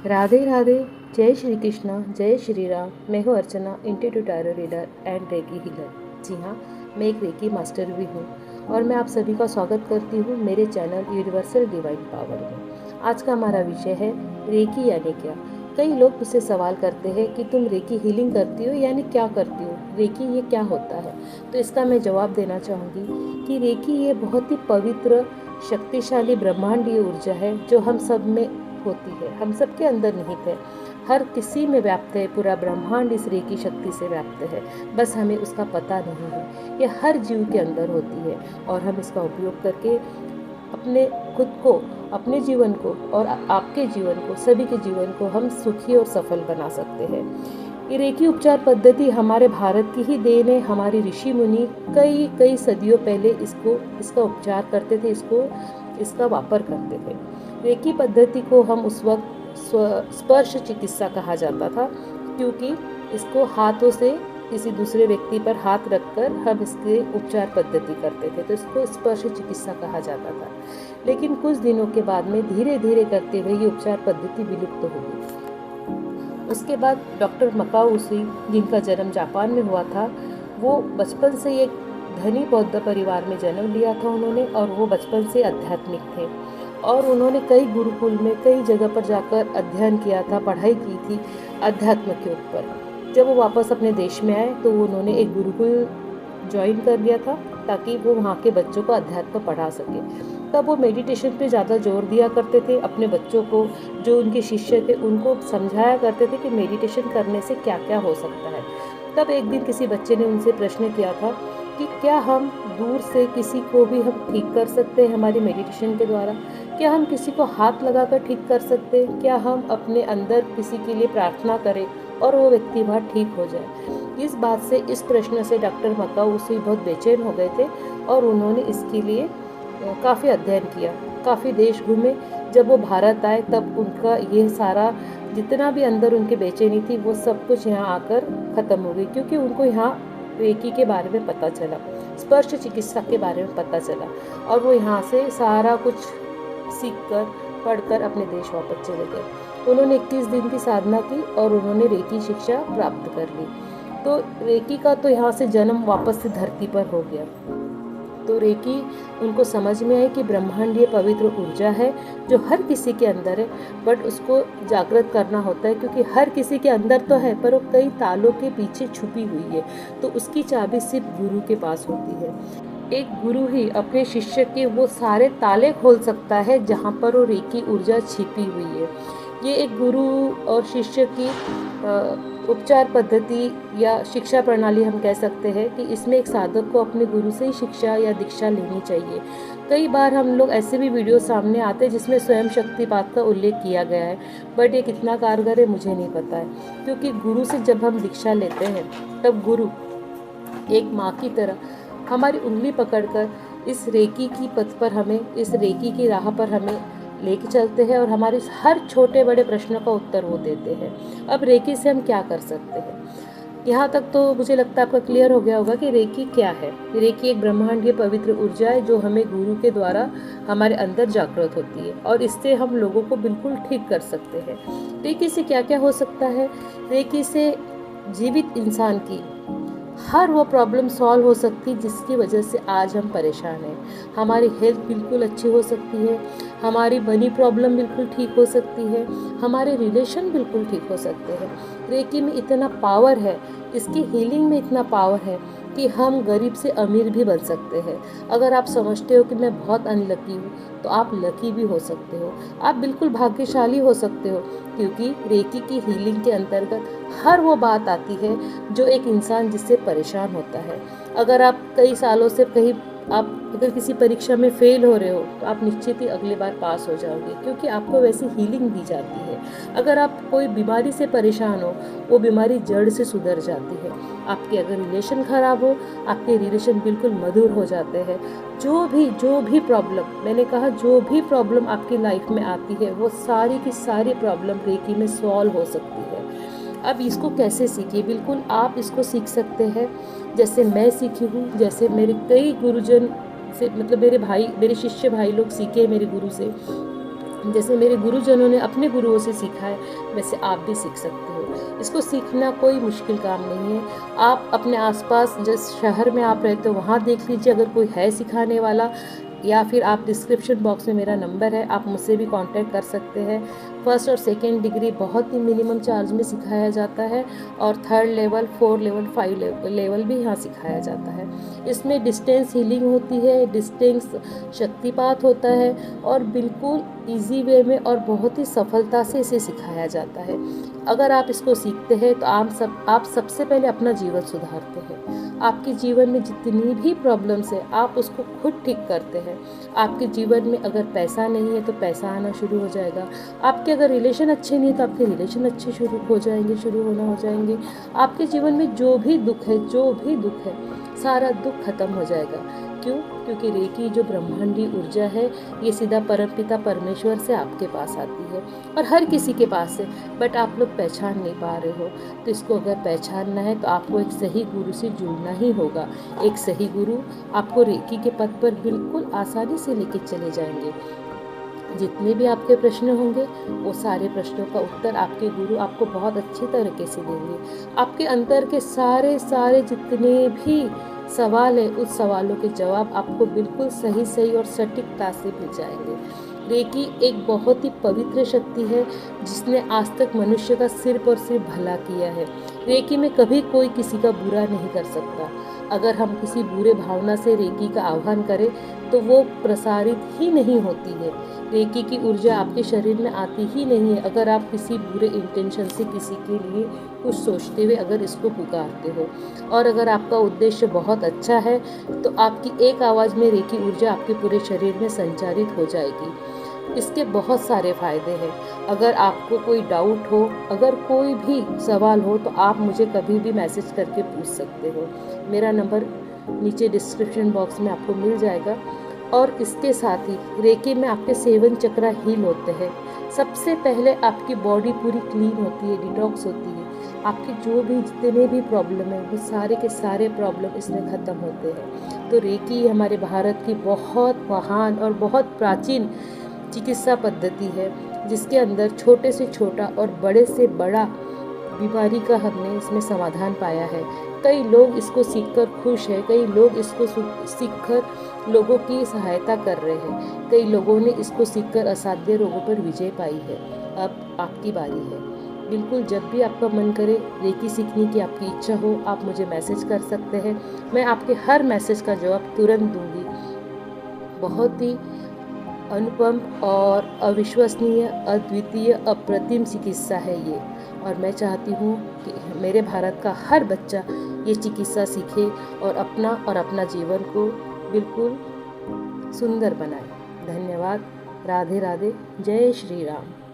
राधे राधे। जय श्री कृष्णा, जय श्री राम। मैं हूँ Archana, introduce tarot reader and reiki healer. जी हाँ, मैं एक रेकी मास्टर भी हूँ और मैं आप सभी का स्वागत करती हूँ मेरे चैनल यूनिवर्सल डिवाइन पावर में। आज का हमारा विषय है रेकी यानी क्या। कई लोग मुझसे सवाल करते हैं कि तुम रेकी हीलिंग करती हो यानी क्या करती हो, रेकी ये क्या होता है। तो इसका मैं जवाब देना चाहूँगी कि रेकी ये बहुत ही पवित्र शक्तिशाली ब्रह्मांडीय ऊर्जा है जो हम सब में होती है, हम सबके अंदर निहित है, हर किसी में व्याप्त है। पूरा ब्रह्मांड इस रेकी शक्ति से व्याप्त है, बस हमें उसका पता नहीं है। ये हर जीव के अंदर होती है और हम इसका उपयोग करके अपने खुद को, अपने जीवन को और आपके जीवन को, सभी के जीवन को हम सुखी और सफल बना सकते हैं। ये रेकी उपचार पद्धति हमारे भारत की ही देन है। हमारे ऋषि मुनि कई कई सदियों पहले इसका उपचार करते थे, इसका वापर करते थे। रेकी पद्धति को हम उस वक्त स्पर्श चिकित्सा कहा जाता था, क्योंकि इसको हाथों से किसी दूसरे व्यक्ति पर हाथ रखकर हम इसके उपचार पद्धति करते थे, तो इसको स्पर्श चिकित्सा कहा जाता था। लेकिन कुछ दिनों के बाद में धीरे धीरे करते हुए ये उपचार पद्धति विलुप्त हो गई। उसके बाद डॉक्टर मकाओ उसी, जिनका जन्म जापान में हुआ था, वो बचपन से एक धनी बौद्ध परिवार में जन्म लिया था उन्होंने, और वो बचपन से आध्यात्मिक थे और उन्होंने कई गुरुकुल में कई जगह पर जाकर अध्ययन किया था, पढ़ाई की थी अध्यात्म के ऊपर। जब वो वापस अपने देश में आए तो उन्होंने एक गुरुकुल ज्वाइन कर लिया था ताकि वो वहाँ के बच्चों को अध्यात्म पढ़ा सके। तब वो मेडिटेशन पे ज़्यादा जोर दिया करते थे। अपने बच्चों को, जो उनके शिष्य थे, उनको समझाया करते थे कि मेडिटेशन करने से क्या क्या हो सकता है। तब एक दिन किसी बच्चे ने उनसे प्रश्न किया था कि क्या हम दूर से किसी को भी हम ठीक कर सकते हैं हमारी मेडिटेशन के द्वारा? क्या हम किसी को हाथ लगाकर ठीक कर सकते हैं? क्या हम अपने अंदर किसी के लिए प्रार्थना करें और वो व्यक्ति वहाँ ठीक हो जाए? इस बात से, इस प्रश्न से डॉक्टर मकाओ उसी बहुत बेचैन हो गए थे और उन्होंने इसके लिए काफ़ी अध्ययन किया, काफ़ी देश घूमे। जब वो भारत आए तब उनका ये सारा जितना भी अंदर उनकी बेचैनी थी वो सब कुछ यहाँ आकर ख़त्म हो गई, क्योंकि उनको यहाँ रेकी के बारे में पता चला, स्पर्श चिकित्सा के बारे में पता चला और वो यहाँ से सारा कुछ सीखकर, पढ़कर अपने देश वापस चले गए। उन्होंने 21 दिन की साधना की और उन्होंने रेकी शिक्षा प्राप्त कर ली। तो रेकी का तो यहाँ से जन्म वापस से धरती पर हो गया। तो रेकी उनको समझ में आए कि ब्रह्मांडीय पवित्र ऊर्जा है जो हर किसी के अंदर है, बट उसको जागृत करना होता है, क्योंकि हर किसी के अंदर तो है पर वो कई तालों के पीछे छुपी हुई है। तो उसकी चाबी सिर्फ गुरु के पास होती है। एक गुरु ही अपने शिष्य के वो सारे ताले खोल सकता है जहाँ पर वो रेकी ऊर्जा छिपी हुई है। ये एक गुरु और शिष्य की उपचार पद्धति या शिक्षा प्रणाली हम कह सकते हैं कि इसमें एक साधक को अपने गुरु से ही शिक्षा या दीक्षा लेनी चाहिए। कई बार हम लोग ऐसे भी वीडियो सामने आते हैं जिसमें स्वयं शक्तिपात का उल्लेख किया गया है, बट ये कितना कारगर है मुझे नहीं पता है, क्योंकि गुरु से जब हम दीक्षा लेते हैं तब गुरु एक माँ की तरह हमारी उंगली पकड़कर इस रेकी की पथ पर हमें, इस रेकी की राह पर हमें लेके चलते हैं और हमारे हर छोटे बड़े प्रश्नों का उत्तर वो देते हैं। अब रेकी से हम क्या कर सकते हैं? यहाँ तक तो मुझे लगता है आपका क्लियर हो गया होगा कि रेकी क्या है। रेकी एक ब्रह्मांडीय पवित्र ऊर्जा है जो हमें गुरु के द्वारा हमारे अंदर जागृत होती है और इससे हम लोगों को बिल्कुल ठीक कर सकते हैं। रेकी से क्या क्या हो सकता है? रेकी से जीवित इंसान की हर वो प्रॉब्लम सॉल्व हो सकती है जिसकी वजह से आज हम परेशान हैं। हमारी हेल्थ बिल्कुल अच्छी हो सकती है, हमारी मनी प्रॉब्लम बिल्कुल ठीक हो सकती है, हमारे रिलेशन बिल्कुल ठीक हो सकते हैं। रेकी में इतना पावर है, इसकी हीलिंग में इतना पावर है कि हम गरीब से अमीर भी बन सकते हैं। अगर आप समझते हो कि मैं बहुत अनलकी हूँ तो आप लकी भी हो सकते हो, आप बिल्कुल भाग्यशाली हो सकते हो, क्योंकि रेकी की हीलिंग के अंतर्गत हर वो बात आती है जो एक इंसान जिससे परेशान होता है। अगर आप कई सालों से कहीं आप अगर किसी परीक्षा में फेल हो रहे हो तो आप निश्चित ही अगली बार पास हो जाओगे, क्योंकि आपको वैसी हीलिंग दी जाती है। अगर आप कोई बीमारी से परेशान हो, वो बीमारी जड़ से सुधर जाती है। आपके अगर रिलेशन खराब हो, आपके रिलेशन बिल्कुल मधुर हो जाते हैं। जो भी प्रॉब्लम, मैंने कहा जो भी प्रॉब्लम आपकी लाइफ में आती है वो सारी की सारी प्रॉब्लम रेकी में सॉल्व हो सकती है। अब इसको कैसे सीखिए? बिल्कुल आप इसको सीख सकते हैं जैसे मैं सीखी हूँ, जैसे मेरे कई गुरुजन से, मतलब मेरे शिष्य भाई लोग सीखे मेरे गुरु से। जैसे मेरे गुरुजनों ने अपने गुरुओं से सीखा है, वैसे आप भी सीख सकते हो। इसको सीखना कोई मुश्किल काम नहीं है। आप अपने आसपास जिस शहर में आप रहते हो वहाँ देख लीजिए, अगर कोई है सिखाने वाला, या फिर आप डिस्क्रिप्शन बॉक्स में मेरा नंबर है, आप मुझसे भी कांटेक्ट कर सकते हैं। फर्स्ट और सेकंड डिग्री बहुत ही मिनिमम चार्ज में सिखाया जाता है, और थर्ड लेवल, 4 लेवल, 5 लेवल भी यहाँ सिखाया जाता है। इसमें डिस्टेंस हीलिंग होती है, डिस्टेंस शक्तिपात होता है, और बिल्कुल इजी वे में और बहुत ही सफलता से इसे सिखाया जाता है। अगर आप इसको सीखते हैं तो आप सबसे पहले अपना जीवन सुधारते हैं। आपके जीवन में जितनी भी प्रॉब्लम्स है आप उसको खुद ठीक करते हैं। आपके जीवन में अगर पैसा नहीं है तो पैसा आना शुरू हो जाएगा। आपके अगर रिलेशन अच्छे नहीं है तो आपके रिलेशन अच्छे शुरू होना हो जाएंगे। आपके जीवन में जो भी दुख है सारा दुख खत्म हो जाएगा। क्यों? क्योंकि रेकी जो ब्रह्मांडी ऊर्जा है ये सीधा परमपिता परमेश्वर से आपके पास आती है, और हर किसी के पास है, बट आप लोग पहचान नहीं पा रहे हो। तो इसको अगर पहचानना है तो आपको एक सही गुरु से जुड़ना ही होगा। एक सही गुरु आपको रेकी के पथ पर बिल्कुल आसानी से लेके चले जाएंगे। जितने भी आपके प्रश्न होंगे वो सारे प्रश्नों का उत्तर आपके गुरु आपको बहुत अच्छी तरीके से देंगे। आपके अंतर के सारे जितने भी सवाल है उस सवालों के जवाब आपको बिल्कुल सही और सटीकता से मिल जाएंगे। रेकी एक बहुत ही पवित्र शक्ति है जिसने आज तक मनुष्य का सिर्फ और सिर्फ भला किया है। रेकी में कभी कोई किसी का बुरा नहीं कर सकता। अगर हम किसी बुरे भावना से रेकी का आह्वान करें तो वो प्रसारित ही नहीं होती है। रेकी की ऊर्जा आपके शरीर में आती ही नहीं है अगर आप किसी बुरे इंटेंशन से किसी के लिए कुछ सोचते हुए अगर इसको पुकारते हो। और अगर आपका उद्देश्य बहुत अच्छा है तो आपकी एक आवाज़ में रेकी ऊर्जा आपके पूरे शरीर में संचारित हो जाएगी। इसके बहुत सारे फ़ायदे हैं। अगर आपको कोई डाउट हो, अगर कोई भी सवाल हो तो आप मुझे कभी भी मैसेज करके पूछ सकते हो। मेरा नंबर नीचे डिस्क्रिप्शन बॉक्स में आपको मिल जाएगा। और इसके साथ ही रेकी में आपके 7 चक्रा हील होते हैं। सबसे पहले आपकी बॉडी पूरी क्लीन होती है, डिटॉक्स होती है। आपके जो भी जितने भी प्रॉब्लम है वो सारे के सारे प्रॉब्लम इसमें ख़त्म होते हैं। तो रेकी हमारे भारत की बहुत महान और बहुत प्राचीन चिकित्सा पद्धति है जिसके अंदर छोटे से छोटा और बड़े से बड़ा बीमारी का हमने इसमें समाधान पाया है। कई लोग इसको सीखकर खुश हैं, कई लोग इसको सीखकर लोगों की सहायता कर रहे हैं, कई लोगों ने इसको सीखकर असाध्य रोगों पर विजय पाई है। अब आपकी बारी है। बिल्कुल जब भी आपका मन करे, रेकी सीखने की आपकी इच्छा हो, आप मुझे मैसेज कर सकते हैं। मैं आपके हर मैसेज का जवाब तुरंत दूंगी। बहुत ही अनुपम और अविश्वसनीय, अद्वितीय, अप्रतिम चिकित्सा है ये। और मैं चाहती हूँ कि मेरे भारत का हर बच्चा ये चिकित्सा सीखे और अपना जीवन को बिल्कुल सुंदर बनाए। धन्यवाद। राधे राधे। जय श्री राम।